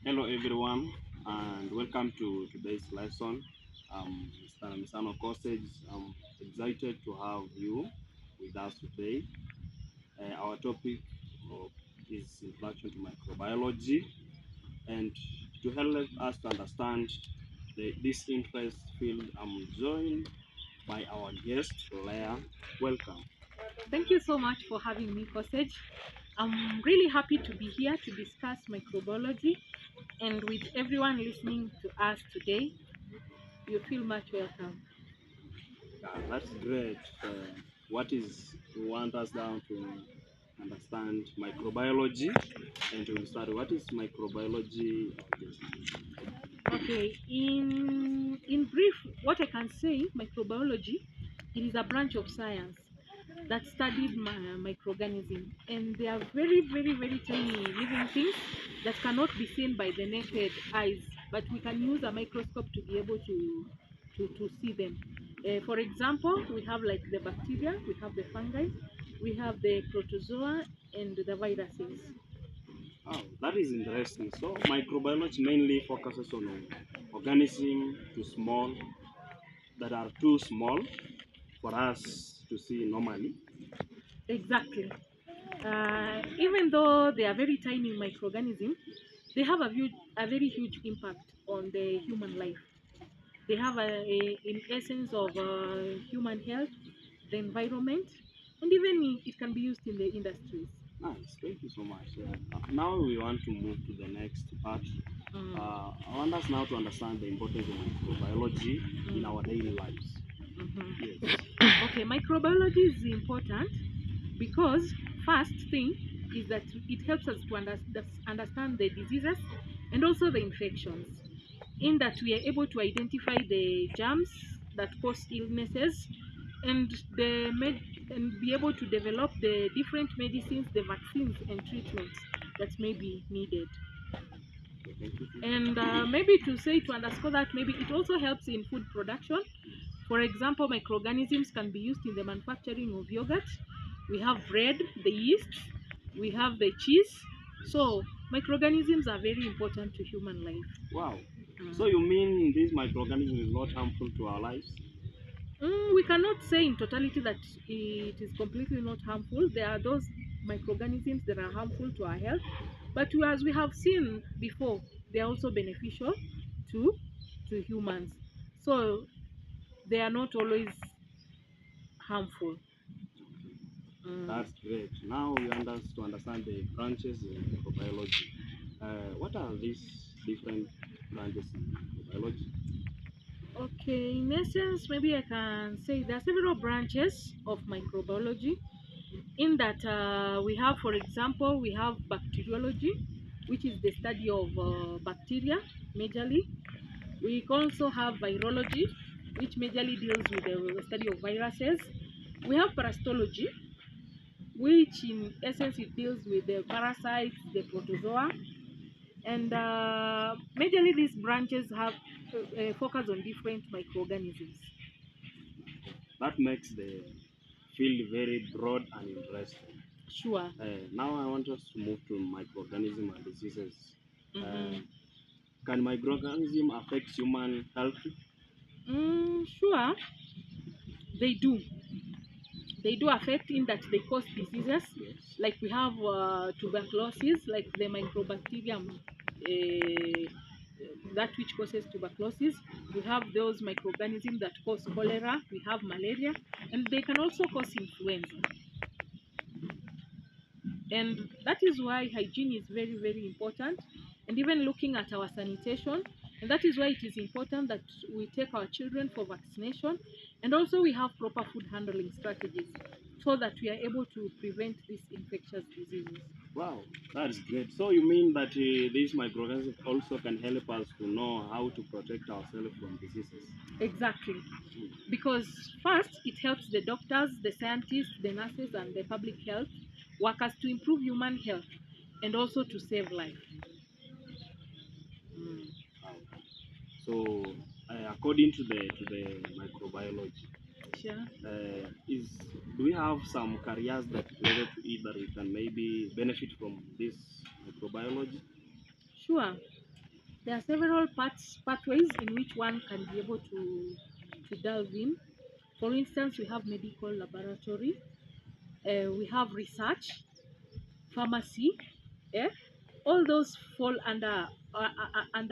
Hello everyone and welcome to today's lesson. Mr. Misano Kosage. I'm excited to have you with us today. Our topic uh, is Introduction to Microbiology, and to help us to understand this interest field, I'm joined by our guest, Leah. Welcome. Thank you so much for having me, Kosage. I'm really happy to be here to discuss microbiology, and with everyone listening to us today, you feel much welcome. That's great. What is you want us down to understand microbiology, and to start, what is microbiology? Okay, in brief, what I can say, microbiology, it is a branch of science that studied microorganisms, and they are very, very, very tiny living things that cannot be seen by the naked eyes, but we can use a microscope to be able to see them. For example, we have like the bacteria, we have the fungi, we have the protozoa, and the viruses. Oh, that is interesting. So microbiology mainly focuses on organisms too small that are too small for us to see normally. Exactly. Even though they are very tiny microorganisms, they have a very huge impact on the human life. They have in essence of human health, the environment, and even it can be used in the industries. Nice, thank you so much. Now we want to move to the next part. Mm, I want us now to understand the importance of microbiology in our mm, daily lives. mhm. Yes. Okay, microbiology is important because first thing is that it helps us to understand the diseases and also the infections, in that we are able to identify the germs that cause illnesses and and be able to develop the different medicines, the vaccines and treatments that may be needed. Okay, thank you. And maybe to underscore that, maybe it also helps in food production. For example, microorganisms can be used in the manufacturing of yogurt. We have bread, the yeast, we have the cheese. So microorganisms are very important to human life. Wow. So Mm. you mean this microorganism is not harmful to our lives? We cannot say in totality that it is completely not harmful. There are those microorganisms that are harmful to our health, but as we have seen before, they are also beneficial to humans. So they are not always harmful. Mm. That's great. Now we want us to understand the branches in microbiology. What are these different branches in microbiology? Okay, in essence, maybe I can say there are several branches of microbiology. In that we have, for example, we have bacteriology, which is the study of bacteria majorly. We also have virology, which majorly deals with the study of viruses. We have parasitology, which in essence it deals with the parasites, the protozoa, and majorly these branches have focus on different microorganisms. That makes the field very broad and interesting. Sure. Now I want us to move to microorganism and diseases. Uh, Mm-hmm. can microorganism affect human health? Sure, they do. They do affect in that they cause diseases. Yes. Like we have tuberculosis, like the microbacterium, that which causes tuberculosis. We have those microorganisms that cause cholera. We have malaria, and they can also cause influenza. And that is why hygiene is very, very important, and even looking at our sanitation. And that is why it is important that we take our children for vaccination, and also we have proper food handling strategies so that we are able to prevent these infectious diseases. Wow, that's great. So you mean that these microorganisms also can help us to know how to protect ourselves from diseases? Exactly, because first it helps the doctors, the scientists, the nurses and the public health workers to improve human health and also to save life. Mm. Wow. So according to the microbiology, Sure. is do we have some careers that related to it that we can maybe benefit from this microbiology? Sure. There are several pathways in which one can be able to delve in. For instance, we have medical laboratory, we have research, pharmacy, eh? All those fall under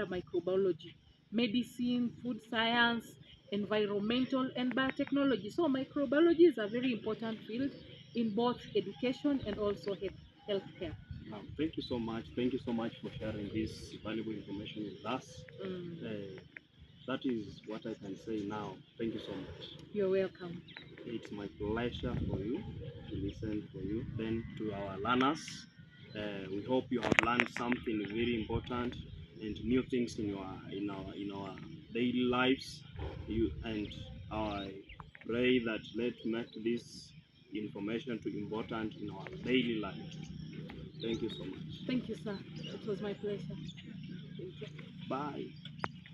microbiology, medicine, food science, environmental, and biotechnology. So microbiology is a very important field in both education and also healthcare. Thank you so much. Thank you so much for sharing this valuable information with us. That is what I can say now. Thank you so much. You're welcome. It's my pleasure for you to listen for you. Then to our learners, we hope you have learned something very important and new things in our daily lives. And I pray that let's make this information to important in our daily lives. Thank you so much. Thank you, sir. It was my pleasure. Thank you. Bye.